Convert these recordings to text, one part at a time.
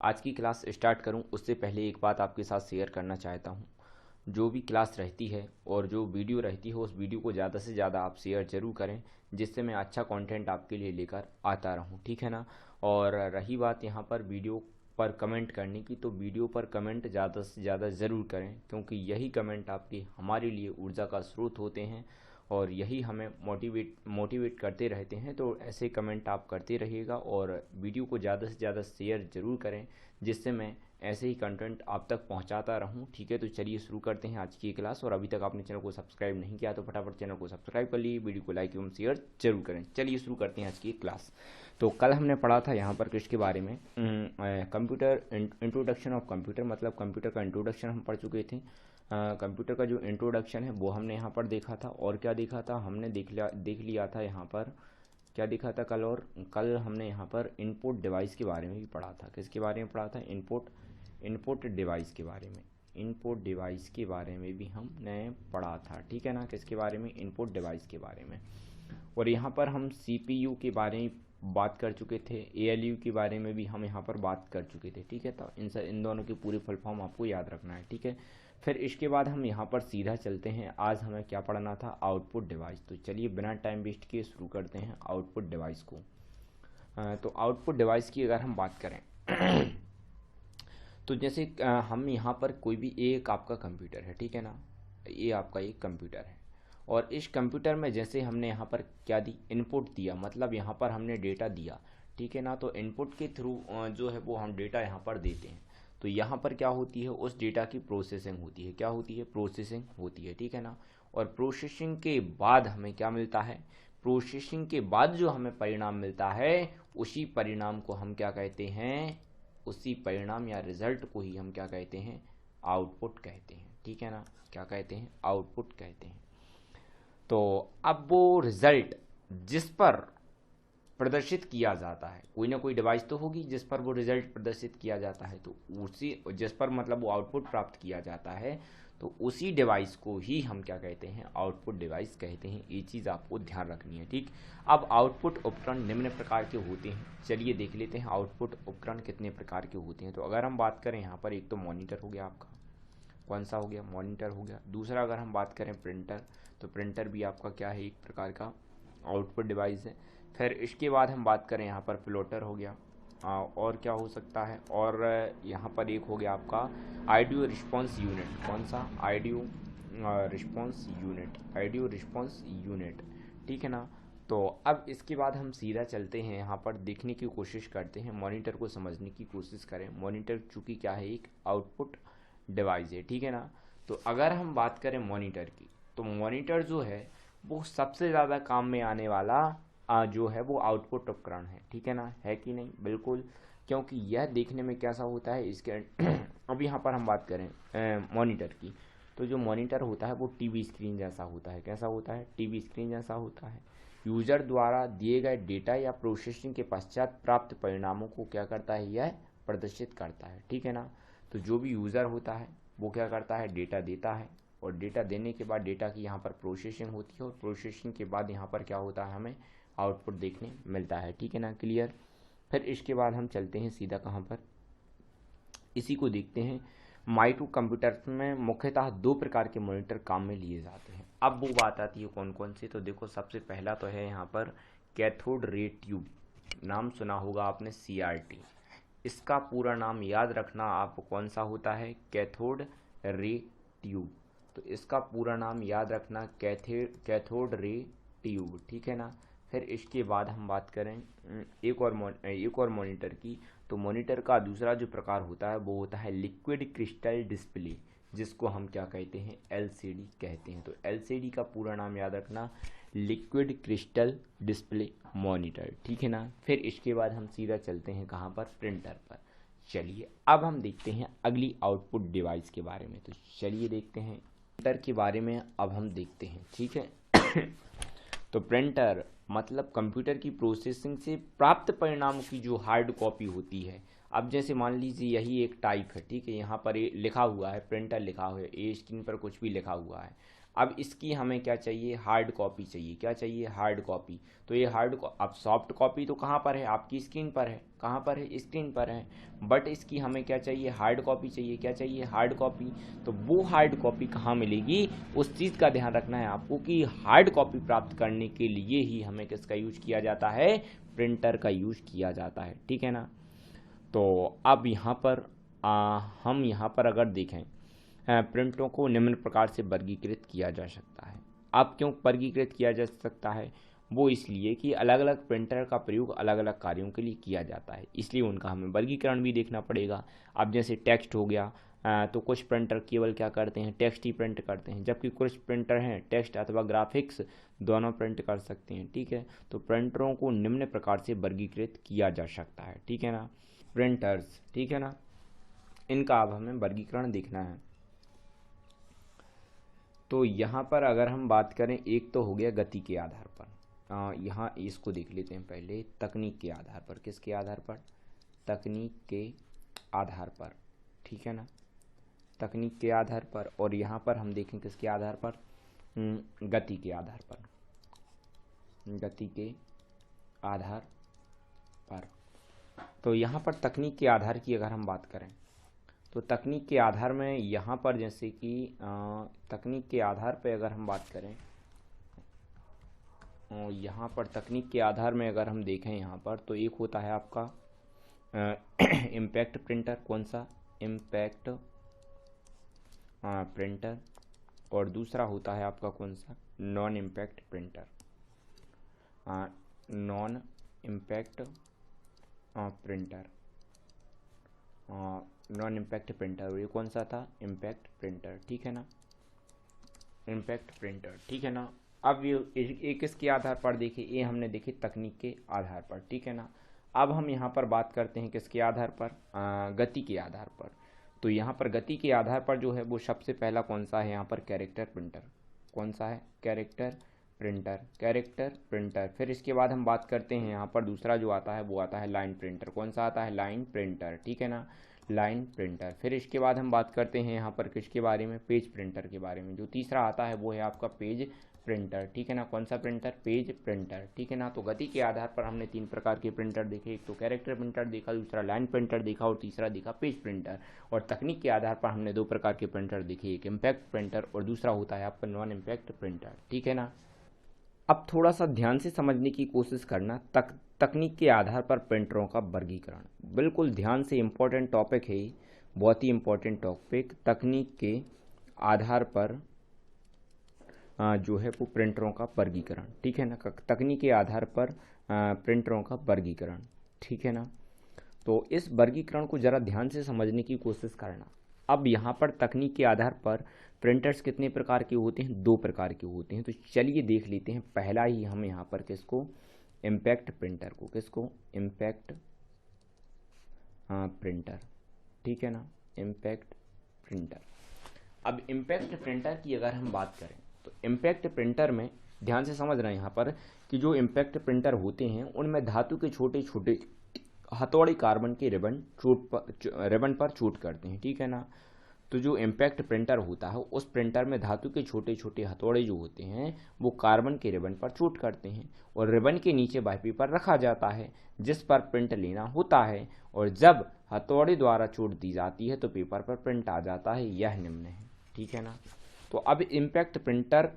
आज की class start करूं उससे पहले एक बात आपके साथ शेयर करना चाहता हूं। जो भी क्लास रहती है और जो वीडियो रहती है उस वीडियो को ज़्यादा से ज़्यादा आप शेयर ज़रूर करें, जिससे मैं अच्छा कंटेंट आपके लिए लेकर आता रहूं, ठीक है ना। और रही बात यहाँ पर वीडियो पर कमेंट करने की, तो वीडियो पर कमेंट ज़्यादा से ज़्यादा ज़रूर करें, क्योंकि यही कमेंट आपके हमारे लिए ऊर्जा का स्रोत होते हैं और यही हमें मोटिवेट करते रहते हैं। तो ऐसे कमेंट आप करते रहिएगा और वीडियो को ज़्यादा से ज़्यादा शेयर ज़रूर करें, जिससे मैं ऐसे ही कंटेंट आप तक पहुंचाता रहूं, ठीक है। तो चलिए शुरू करते हैं आज की क्लास। और अभी तक आपने चैनल को सब्सक्राइब नहीं किया तो फटाफट चैनल को सब्सक्राइब कर लीजिए, वीडियो को लाइक एवं शेयर जरूर करें। चलिए शुरू करते हैं आज की क्लास। तो कल हमने पढ़ा था यहाँ पर किसके बारे में, कंप्यूटर इंट्रोडक्शन ऑफ कंप्यूटर, मतलब कंप्यूटर का इंट्रोडक्शन हम पढ़ चुके थे। कंप्यूटर का जो इंट्रोडक्शन है वो हमने यहाँ पर देखा था। और क्या देखा था हमने, देख लिया था यहाँ पर क्या देखा था कल। और कल हमने यहाँ पर इनपुट डिवाइस के बारे में भी पढ़ा था। किसके बारे में पढ़ा था? इनपुट डिवाइस के बारे में। इनपुट डिवाइस के बारे में भी हमने पढ़ा था, ठीक है ना। किसके बारे में? इनपुट डिवाइस के बारे में। और यहाँ पर हम सीपीयू के बारे में बात कर चुके थे, एएलयू के बारे में भी हम यहाँ पर बात कर चुके थे, ठीक है। तो इन दोनों की पूरी फुल फॉर्म आपको याद रखना है, ठीक है। फिर इसके बाद हम यहाँ पर सीधा चलते हैं। आज हमें क्या पढ़ना था? Output device. तो चलिए बिना टाइम वेस्ट किए शुरू करते हैं आउटपुट डिवाइस को। तो आउटपुट डिवाइस की अगर हम बात करें तो जैसे हम यहाँ पर कोई भी एक आपका कंप्यूटर है, ठीक है ना। ये आपका एक कंप्यूटर है और इस कंप्यूटर में जैसे हमने यहाँ पर क्या दी? इनपुट दिया, मतलब यहाँ पर हमने डेटा दिया, ठीक है ना। तो इनपुट के थ्रू जो है वो हम डेटा यहाँ पर देते हैं। तो यहाँ पर क्या होती है? उस डेटा की प्रोसेसिंग होती है। क्या होती है? प्रोसेसिंग होती है, ठीक है ना। और प्रोसेसिंग के बाद हमें क्या मिलता है? प्रोसेसिंग के बाद जो हमें परिणाम मिलता है, उसी परिणाम को हम क्या कहते हैं? उसी परिणाम या रिजल्ट को ही हम क्या कहते हैं? आउटपुट कहते हैं, ठीक है ना। क्या कहते हैं? आउटपुट कहते हैं। तो अब वो रिजल्ट जिस पर प्रदर्शित किया जाता है, कोई ना कोई डिवाइस तो होगी जिस पर वो रिजल्ट प्रदर्शित किया जाता है, तो उसी जिस पर मतलब वो आउटपुट प्राप्त किया जाता है, तो उसी डिवाइस को ही हम क्या कहते हैं? आउटपुट डिवाइस कहते हैं। ये चीज़ आपको ध्यान रखनी है, ठीक। अब आउटपुट उपकरण निम्न प्रकार के होते हैं। चलिए देख लेते हैं आउटपुट उपकरण कितने प्रकार के होते हैं। तो अगर हम बात करें यहाँ पर, एक तो मॉनिटर हो गया आपका, कौन सा हो गया? मॉनिटर हो गया। दूसरा अगर हम बात करें प्रिंटर, तो प्रिंटर भी आपका क्या है? एक प्रकार का आउटपुट डिवाइस है। फिर इसके बाद हम बात करें यहाँ पर प्लॉटर हो गया। और क्या हो सकता है? और यहाँ पर एक हो गया आपका आइडियो रिस्पॉन्स यूनिट। कौन सा? आइडियो रिस्पॉन्स यूनिट, ठीक है ना। तो अब इसके बाद हम सीधा चलते हैं, यहाँ पर देखने की कोशिश करते हैं, मॉनिटर को समझने की कोशिश करें। मॉनिटर चूँकि क्या है? एक आउटपुट डिवाइस है, ठीक है ना। तो अगर हम बात करें मॉनिटर की, तो मॉनिटर जो है वो सबसे ज़्यादा काम में आने वाला जो है वो आउटपुट उपकरण है, ठीक है ना। है कि नहीं? बिल्कुल। क्योंकि यह देखने में कैसा होता है इसके अब यहाँ पर हम बात करें मॉनिटर की, तो जो मॉनिटर होता है वो टीवी स्क्रीन जैसा होता है। कैसा होता है? टीवी स्क्रीन जैसा होता है। यूजर द्वारा दिए गए डेटा या प्रोसेसिंग के पश्चात प्राप्त परिणामों को क्या करता है? यह प्रदर्शित करता है, ठीक है ना। तो जो भी यूज़र होता है वो क्या करता है? डेटा देता है, और डेटा देने के बाद डेटा की यहाँ पर प्रोसेसिंग होती है, और प्रोसेसिंग के बाद यहाँ पर क्या होता है? हमें आउटपुट देखने मिलता है, ठीक है ना। क्लियर। फिर इसके बाद हम चलते हैं सीधा कहाँ पर? इसी को देखते हैं। माइक्रो कंप्यूटर्स में मुख्यतः दो प्रकार के मॉनिटर काम में लिए जाते हैं। अब वो बात आती है कौन कौन सी। तो देखो, सबसे पहला तो है यहाँ पर कैथोड रे ट्यूब। नाम सुना होगा आपने, CRT। इसका पूरा नाम याद रखना आप, कौन सा होता है? Cathode ray tube. तो इसका पूरा नाम याद रखना, कैथोड रे ट्यूब, ठीक है ना। फिर इसके बाद हम बात करें एक और मॉनिटर की, तो मॉनिटर का दूसरा जो प्रकार होता है वो होता है लिक्विड क्रिस्टल डिस्प्ले, जिसको हम क्या कहते हैं? LCD कहते हैं। तो LCD का पूरा नाम याद रखना, लिक्विड क्रिस्टल डिस्प्ले मॉनिटर, ठीक है ना। फिर इसके बाद हम सीधा चलते हैं कहाँ पर? प्रिंटर पर। चलिए अब हम देखते हैं अगली आउटपुट डिवाइस के बारे में। तो चलिए देखते हैं प्रिंटर के बारे में अब हम देखते हैं, ठीक है। तो प्रिंटर मतलब कंप्यूटर की प्रोसेसिंग से प्राप्त परिणामों की जो हार्ड कॉपी होती है। अब जैसे मान लीजिए यही एक टाइप है, ठीक है। यहाँ पर ये लिखा हुआ है, प्रिंटर लिखा हुआ है, ये स्क्रीन पर कुछ भी लिखा हुआ है। अब इसकी हमें क्या चाहिए, हार्ड कॉपी चाहिए। क्या चाहिए, हार्ड कॉपी। तो ये अब सॉफ्ट कॉपी तो कहाँ पर है, आपकी स्क्रीन पर है। कहाँ पर है, स्क्रीन पर है। बट इसकी हमें क्या चाहिए, हार्ड कॉपी चाहिए। क्या चाहिए, हार्ड कॉपी। तो वो हार्ड कॉपी कहाँ मिलेगी, उस चीज़ का ध्यान रखना है आपको कि हार्ड कॉपी प्राप्त करने के लिए ही हमें किसका यूज किया जाता है, प्रिंटर का यूज किया जाता है। ठीक है ना। तो अब यहाँ पर हम यहाँ पर अगर देखें, प्रिंटरों को निम्न प्रकार से वर्गीकृत किया जा सकता है। अब क्यों वर्गीकृत किया जा सकता है, वो इसलिए कि अलग अलग प्रिंटर का प्रयोग अलग अलग कार्यों के लिए किया जाता है, इसलिए उनका हमें वर्गीकरण भी देखना पड़ेगा। अब जैसे टेक्स्ट हो गया, तो कुछ प्रिंटर केवल क्या करते हैं, टेक्स्ट ही प्रिंट करते हैं, जबकि कुछ प्रिंटर हैं टेक्स्ट अथवा ग्राफिक्स दोनों प्रिंट कर सकते हैं। ठीक है। तो प्रिंटरों को निम्न प्रकार से वर्गीकृत किया जा सकता है। ठीक है ना, प्रिंटर्स। ठीक है ना, इनका अब हमें वर्गीकरण देखना है। तो यहाँ पर अगर हम बात करें, एक तो हो गया गति के आधार पर, यहाँ इसको देख लेते हैं पहले, तकनीक के आधार पर। किसके आधार पर, तकनीक के आधार पर। ठीक है ना, तकनीक के आधार पर। और यहाँ पर हम देखें किसके आधार पर, गति के आधार पर। गति के आधार पर। तो यहाँ पर तकनीक के आधार की अगर हम बात करें, तो तकनीक के आधार में यहाँ पर जैसे कि तकनीक के आधार पर अगर हम बात करें, यहाँ पर तकनीक के आधार में अगर हम देखें यहाँ पर, तो एक होता है आपका इम्पैक्ट प्रिंटर। कौन सा, इम्पैक्ट प्रिंटर। और दूसरा होता है आपका कौन सा, non impact printer. Non impact printer, non impact printer. ये कौन सा था, इम्पैक्ट प्रिंटर। ठीक है ना, इम्पैक्ट प्रिंटर। ठीक है ना। अब ये एक इसके आधार पर देखिए, ये हमने देखी तकनीक के आधार पर। ठीक है ना। अब हम यहाँ पर बात करते हैं किसके आधार पर, गति के आधार पर। तो यहाँ पर गति के आधार पर जो है वो सबसे पहला कौन सा है यहाँ पर, कैरेक्टर प्रिंटर। कौन सा है, कैरेक्टर प्रिंटर। Character printer. फिर इसके बाद हम बात करते हैं यहाँ पर दूसरा जो आता है वो आता है लाइन प्रिंटर। कौन सा आता है, लाइन प्रिंटर। ठीक है ना, लाइन प्रिंटर। फिर इसके बाद हम बात करते हैं यहाँ पर किसके बारे में, पेज प्रिंटर के बारे में। जो तीसरा आता है वो है आपका पेज प्रिंटर। ठीक है ना, कौन सा प्रिंटर, पेज प्रिंटर। ठीक है ना। तो गति के आधार पर हमने 3 प्रकार के प्रिंटर देखे, एक तो कैरेक्टर प्रिंटर देखा, दूसरा लाइन प्रिंटर देखा, और तीसरा देखा पेज प्रिंटर। और तकनीक के आधार पर हमने 2 प्रकार के प्रिंटर देखे, एक इम्पैक्ट प्रिंटर और दूसरा होता है आपका नॉन इम्पैक्ट प्रिंटर। ठीक है ना। अब थोड़ा सा ध्यान से समझने की कोशिश करना, तकनीक के आधार पर प्रिंटरों का वर्गीकरण। बिल्कुल ध्यान से, इम्पोर्टेंट टॉपिक है, बहुत ही इम्पोर्टेंट टॉपिक। तकनीक के आधार पर जो है वो प्रिंटरों का वर्गीकरण। ठीक है ना, तकनीक के आधार पर प्रिंटरों का वर्गीकरण। ठीक है ना। तो इस वर्गीकरण को ज़रा ध्यान से समझने की कोशिश करना। अब यहाँ पर तकनीक के आधार पर प्रिंटर्स कितने प्रकार के होते हैं, 2 प्रकार के होते हैं। तो चलिए देख लेते हैं। पहला ही हम यहाँ पर किसको, इम्पैक्ट प्रिंटर को। किसको, इम्पैक्ट प्रिंटर। ठीक है ना, इम्पैक्ट प्रिंटर। अब इम्पैक्ट प्रिंटर की अगर हम बात करें, तो इम्पैक्ट प्रिंटर में ध्यान से समझ रहे हैं यहाँ पर कि जो इम्पैक्ट प्रिंटर होते हैं उनमें धातु के छोटे छोटे हथौड़े कार्बन के रिबन पर चोट करते हैं। ठीक है ना। तो जो इम्पैक्ट प्रिंटर होता है उस प्रिंटर में धातु के छोटे छोटे हथौड़े जो होते हैं वो कार्बन के रिबन पर चोट करते हैं, और रिबन के नीचे वह पेपर रखा जाता है जिस पर प्रिंट लेना होता है, और जब हथौड़े द्वारा चोट दी जाती है तो पेपर पर प्रिंट आ जाता है। यह निम्न है। ठीक है ना। तो अब इम्पैक्ट प्रिंटर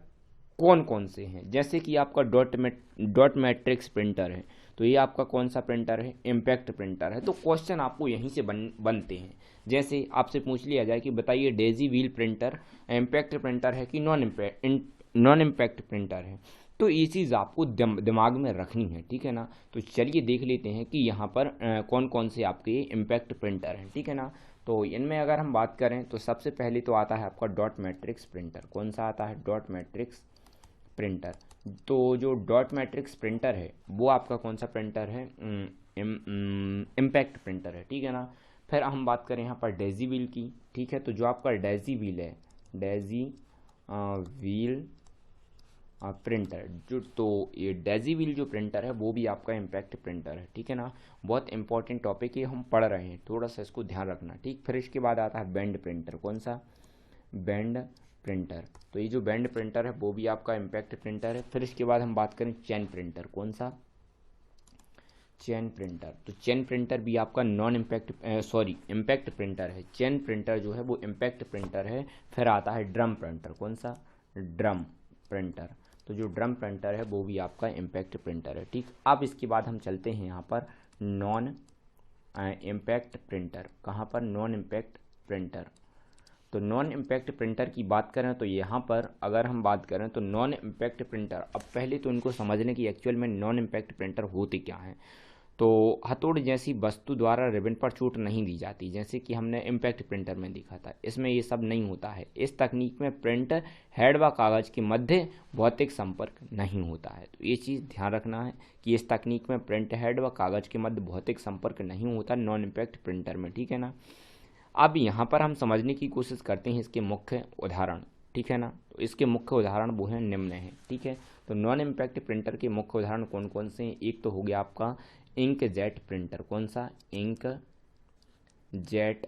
कौन कौन से हैं, जैसे कि आपका डॉट मैट्रिक्स प्रिंटर है, तो ये आपका कौन सा प्रिंटर है, इम्पैक्ट प्रिंटर है। तो क्वेश्चन आपको यहीं से बनते हैं। जैसे आपसे पूछ लिया जाए कि बताइए Daisy wheel printer impact printer है कि नॉन इम्पैक्ट प्रिंटर है, तो ये चीज़ आपको दिमाग में रखनी है। ठीक है ना। तो चलिए देख लेते हैं कि यहाँ पर कौन कौन से आपके इम्पैक्ट प्रिंटर हैं। ठीक है ना। तो इनमें अगर हम बात करें तो सबसे पहले तो आता है आपका डॉट मैट्रिक्स प्रिंटर। कौन सा आता है, डॉट मैट्रिक्स प्रिंटर। तो जो डॉट मैट्रिक्स प्रिंटर है वो आपका कौन सा प्रिंटर है, इम्पैक्ट प्रिंटर है। ठीक है ना। फिर हम बात करें यहाँ पर डेजी व्हील की। ठीक है। तो जो आपका डेजी व्हील है, डेजी व्हील प्रिंटर, जो तो ये डेजी व्हील जो प्रिंटर है वो भी आपका इम्पैक्ट प्रिंटर है। ठीक है ना। बहुत इंपॉर्टेंट टॉपिक है, हम पढ़ रहे हैं, थोड़ा सा इसको ध्यान रखना। ठीक। फिर इसके बाद आता है बैंड प्रिंटर। कौन सा, बैंड प्रिंटर। तो ये जो बैंड प्रिंटर है वो भी आपका इम्पैक्ट प्रिंटर है। फिर इसके बाद हम बात करें चेन प्रिंटर, कौन सा, चेन प्रिंटर। तो चेन प्रिंटर भी आपका नॉन इम्पैक्ट इम्पैक्ट प्रिंटर है। चेन प्रिंटर जो है वो इम्पैक्ट प्रिंटर है। फिर आता है ड्रम प्रिंटर, कौन सा, ड्रम प्रिंटर। तो जो ड्रम प्रिंटर है वो भी आपका इम्पैक्ट प्रिंटर है। ठीक, अब इसके बाद हम चलते हैं यहाँ पर नॉन इम्पैक्ट प्रिंटर। कहाँ पर, नॉन इम्पैक्ट प्रिंटर। तो नॉन इम्पैक्ट प्रिंटर की बात करें तो यहाँ पर अगर हम बात करें तो नॉन इम्पैक्ट प्रिंटर, अब पहले तो इनको समझने की एक्चुअल में नॉन इम्पैक्ट प्रिंटर होते क्या हैं। तो हथौड़ी जैसी वस्तु द्वारा रिबन पर चोट नहीं दी जाती, जैसे कि हमने इम्पैक्ट प्रिंटर में देखा था। इसमें ये सब नहीं होता है। इस तकनीक में प्रिंट हेड व कागज़ के मध्य भौतिक संपर्क नहीं होता है। तो ये चीज़ ध्यान रखना है कि इस तकनीक में प्रिंट हेड व कागज़ के मध्य भौतिक संपर्क नहीं होता नॉन इम्पैक्ट प्रिंटर में, ठीक है ना। अब यहाँ पर हम समझने की कोशिश करते हैं इसके मुख्य उदाहरण, ठीक है ना। तो इसके मुख्य उदाहरण वो हैं, निम्न हैं, ठीक है। तो नॉन इम्पैक्ट प्रिंटर के मुख्य उदाहरण कौन कौन से हैं। एक तो हो गया आपका इंक जेट प्रिंटर, कौन सा, इंक जेट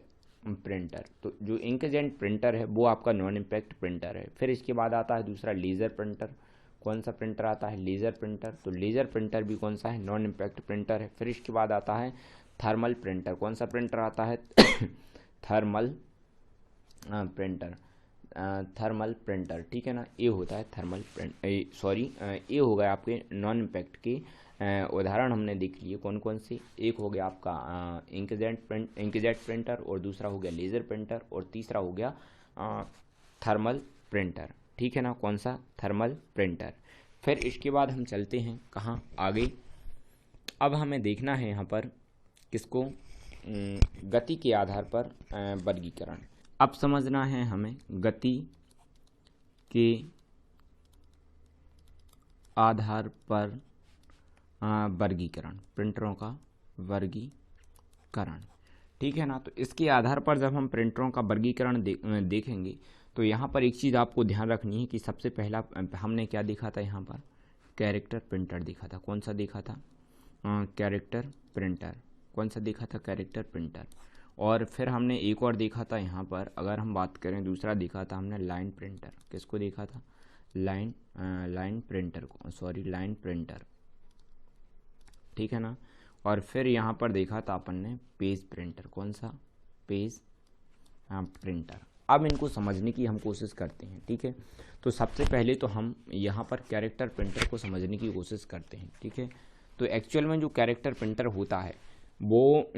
प्रिंटर। तो जो इंक जेट प्रिंटर है वो आपका नॉन इम्पैक्ट प्रिंटर है। फिर इसके बाद आता है दूसरा लेज़र प्रिंटर, कौन सा प्रिंटर आता है, लेज़र प्रिंटर। तो लेज़र प्रिंटर भी कौन सा है, नॉन इम्पैक्ट प्रिंटर है। फिर इसके बाद आता है थर्मल प्रिंटर, कौन सा प्रिंटर आता है थर्मल प्रिंटर, थर्मल प्रिंटर, ठीक है ना। ये होता है थर्मल प्रिंट, ये हो गया आपके नॉन इम्पैक्ट के उदाहरण हमने देख लिए कौन कौन से। एक हो गया आपका इंकजेट प्रिंटर, और दूसरा हो गया लेज़र प्रिंटर, और तीसरा हो गया थर्मल प्रिंटर, ठीक है ना, कौन सा, थर्मल प्रिंटर। फिर इसके बाद हम चलते हैं कहाँ, आगे। अब हमें देखना है यहाँ पर किसको, गति के आधार पर वर्गीकरण। अब समझना है हमें गति के आधार पर वर्गीकरण, प्रिंटरों का वर्गीकरण, ठीक है ना। तो इसके आधार पर जब हम प्रिंटरों का वर्गीकरण देखेंगे तो यहाँ पर एक चीज़ आपको ध्यान रखनी है कि सबसे पहला हमने क्या देखा था, यहाँ पर कैरेक्टर प्रिंटर देखा था। कौन सा देखा था, कैरेक्टर प्रिंटर। कौन सा देखा था, कैरेक्टर प्रिंटर। और फिर हमने एक और देखा था यहाँ पर, अगर हम बात करें दूसरा देखा था हमने लाइन प्रिंटर। किसको देखा था, लाइन प्रिंटर को, लाइन प्रिंटर, ठीक है ना। और फिर यहाँ पर देखा था अपन ने पेज प्रिंटर। कौन सा, पेज प्रिंटर। अब इनको समझने की हम कोशिश करते हैं, ठीक है। तो सबसे पहले तो हम यहाँ पर कैरेक्टर प्रिंटर को समझने की कोशिश करते हैं, ठीक है। तो एक्चुअल में जो कैरेक्टर प्रिंटर होता है वो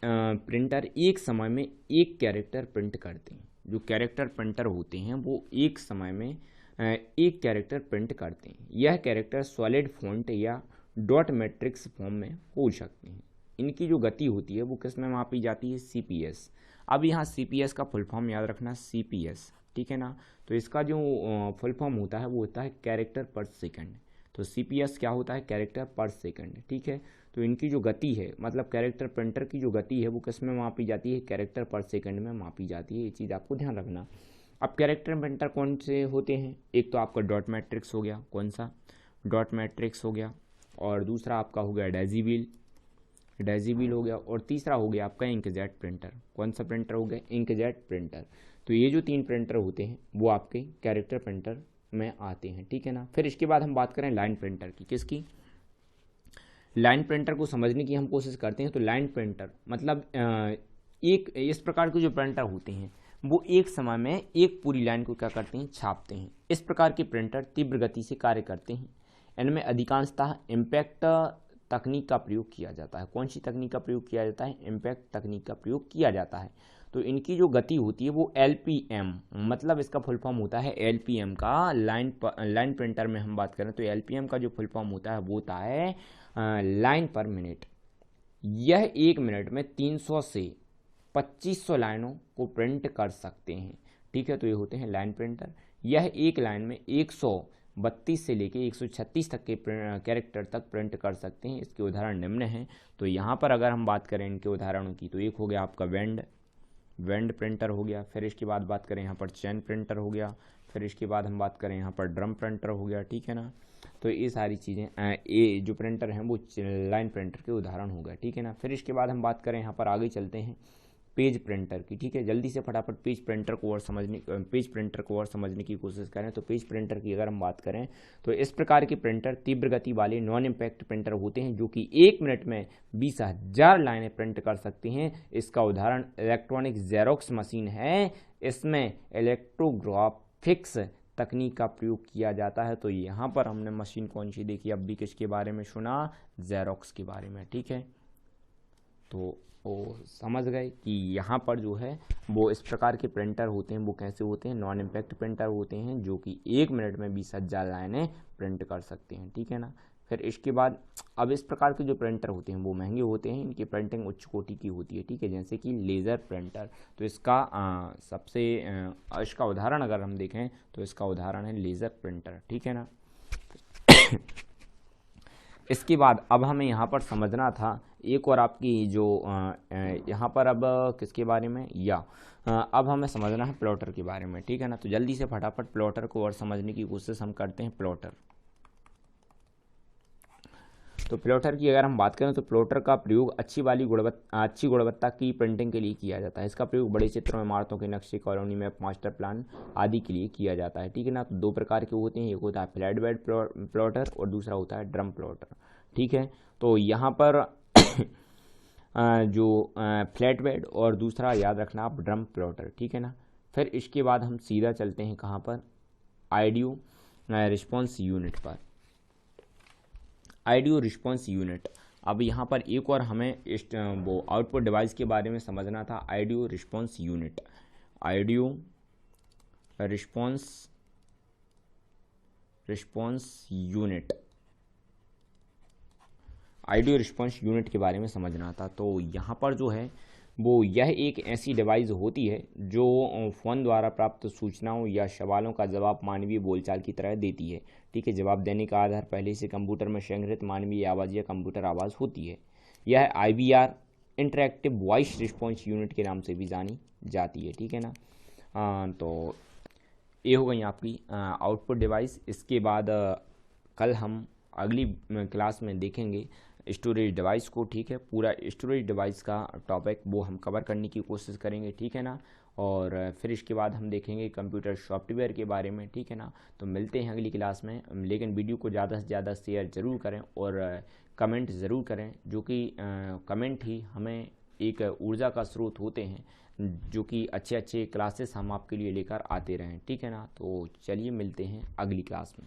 प्रिंटर एक समय में एक कैरेक्टर प्रिंट करते हैं। जो कैरेक्टर प्रिंटर होते हैं वो एक समय में एक कैरेक्टर प्रिंट करते हैं। यह कैरेक्टर सॉलिड फॉन्ट या डॉट मैट्रिक्स फॉर्म में हो सकते हैं। इनकी जो गति होती है वो किस में मापी जाती है, CPS। अब यहाँ CPS का फुल फॉर्म याद रखना, CPS, ठीक है ना। तो इसका जो फुल फॉर्म होता है वो होता है कैरेक्टर पर सेकंड। तो CPS क्या होता है, कैरेक्टर पर सेकंड, ठीक है। तो इनकी जो गति है, मतलब कैरेक्टर प्रिंटर की जो गति है वो किस में मापी जाती है, कैरेक्टर पर सेकंड में मापी जाती है। ये चीज़ आपको ध्यान रखना। अब कैरेक्टर प्रिंटर कौन से होते हैं, एक तो आपका डॉट मैट्रिक्स हो गया, कौन सा, डॉट मैट्रिक्स हो गया, और दूसरा आपका हो गया डेजीबील हो गया, और तीसरा हो गया आपका इंकजेट प्रिंटर। कौन सा प्रिंटर हो गया, इंकजेट प्रिंटर। तो ये जो 3 प्रिंटर होते हैं वो आपके कैरेक्टर प्रिंटर में आते हैं, ठीक है ना। फिर इसके बाद हम बात करें लाइन प्रिंटर की, किसकी, लाइन प्रिंटर को समझने की हम कोशिश करते हैं। तो लाइन प्रिंटर मतलब एक इस प्रकार के जो प्रिंटर होते हैं वो एक समय में एक पूरी लाइन को क्या करते हैं, छापते हैं। इस प्रकार के प्रिंटर तीव्र गति से कार्य करते हैं। इनमें अधिकांशतः इम्पैक्ट तकनीक का प्रयोग किया जाता है। कौन सी तकनीक का प्रयोग किया जाता है, इम्पैक्ट तकनीक का प्रयोग किया जाता है। तो इनकी जो गति होती है वो LPM, मतलब इसका फुल फॉर्म होता है LPM का। लाइन प्रिंटर में हम बात करें तो LPM का जो फुल फॉर्म होता है वो होता है लाइन पर मिनट। यह 1 मिनट में 300 से 2500 लाइनों को प्रिंट कर सकते हैं, ठीक है। तो ये होते हैं लाइन प्रिंटर। यह एक लाइन में 132 से लेके 136 तक के कैरेक्टर तक प्रिंट कर सकते हैं। इसके उदाहरण निम्न हैं। तो यहाँ पर अगर हम बात करें इनके उदाहरणों की तो एक हो गया आपका वेंड प्रिंटर हो गया। फिर इसके बाद बात करें यहाँ पर चेन प्रिंटर हो गया। फिर इसके बाद हम बात करें यहाँ पर ड्रम प्रिंटर हो गया, ठीक है ना। तो ये सारी चीज़ें ये जो प्रिंटर हैं वो लाइन प्रिंटर के उदाहरण हो गए, ठीक है ना। फिर इसके बाद हम बात करें यहाँ पर आगे चलते हैं पेज प्रिंटर की। ठीक है, जल्दी से फटाफट पेज प्रिंटर को और समझने की कोशिश करें। तो पेज प्रिंटर की अगर हम बात करें तो इस प्रकार के प्रिंटर तीव्र गति वाले नॉन इम्पैक्ट प्रिंटर होते हैं जो कि 1 मिनट में 20,000 लाइनें प्रिंट कर सकते हैं। इसका उदाहरण इलेक्ट्रॉनिक जेरोक्स मशीन है। इसमें इलेक्ट्रोग्राफिक्स तकनीक का प्रयोग किया जाता है। तो यहाँ पर हमने मशीन कौन सी देखी, अब भी किसके बारे में सुना, जेरोक्स के बारे में। ठीक है, तो वो समझ गए कि यहाँ पर जो है वो इस प्रकार के प्रिंटर होते हैं, वो कैसे होते हैं, नॉन इम्पैक्ट प्रिंटर होते हैं जो कि 1 मिनट में 20,000 लाइनें प्रिंट कर सकते हैं। ठीक है ना। फिर इसके बाद अब इस प्रकार के जो प्रिंटर होते हैं वो महंगे होते हैं, इनकी प्रिंटिंग उच्च कोटि की होती है। ठीक है, जैसे कि लेज़र प्रिंटर। तो इसका इसका उदाहरण अगर हम देखें तो इसका उदाहरण है लेज़र प्रिंटर। ठीक है ना। इसके बाद अब हमें यहाँ पर समझना था एक और आपकी जो यहाँ पर अब किसके बारे में, अब हमें समझना है प्लॉटर के बारे में। ठीक है ना। तो जल्दी से फटाफट प्लॉटर को और समझने की कोशिश हम करते हैं। प्लॉटर, तो प्लॉटर की अगर हम बात करें तो प्लॉटर का प्रयोग अच्छी गुणवत्ता की प्रिंटिंग के लिए किया जाता है। इसका प्रयोग बड़े चित्रों में, इमारतों के नक्शे, कॉलोनी मैप, मास्टर प्लान आदि के लिए किया जाता है। ठीक है ना। तो 2 प्रकार के होते हैं, एक होता है फ्लैट बेड प्लॉटर और दूसरा होता है ड्रम प्लॉटर। ठीक है, तो यहाँ पर जो फ्लैट बेड और दूसरा याद रखना आप ड्रम प्लॉटर। ठीक है ना। फिर इसके बाद हम सीधा चलते हैं कहाँ पर, ऑडियो रिस्पॉन्स यूनिट पर। ऑडियो रिस्पॉन्स यूनिट, अब यहाँ पर एक और हमें वो आउटपुट डिवाइस के बारे में समझना था। Audio response unit, audio response unit, audio response unit के बारे में समझना था। तो यहाँ पर जो है वो यह एक ऐसी डिवाइस होती है जो फ़ोन द्वारा प्राप्त सूचनाओं या सवालों का जवाब मानवीय बोलचाल की तरह देती है। ठीक है, जवाब देने का आधार पहले से कंप्यूटर में संग्रहित मानवीय आवाज़ या कंप्यूटर आवाज़ होती है। यह IVR interactive voice response unit के नाम से भी जानी जाती है। ठीक है ना। तो ये हो गई आपकी आउटपुट डिवाइस। इसके बाद कल हम अगली क्लास में देखेंगे स्टोरेज डिवाइस को। ठीक है, पूरा स्टोरेज डिवाइस का टॉपिक वो हम कवर करने की कोशिश करेंगे। ठीक है ना। और फिर इसके बाद हम देखेंगे कंप्यूटर सॉफ्टवेयर के बारे में। ठीक है ना। तो मिलते हैं अगली क्लास में, लेकिन वीडियो को ज़्यादा से ज़्यादा शेयर ज़रूर करें और कमेंट ज़रूर करें, जो कि कमेंट ही हमें एक ऊर्जा का स्रोत होते हैं, जो कि अच्छे क्लासेस हम आपके लिए लेकर आते रहें। ठीक है ना। तो चलिए मिलते हैं अगली क्लास में।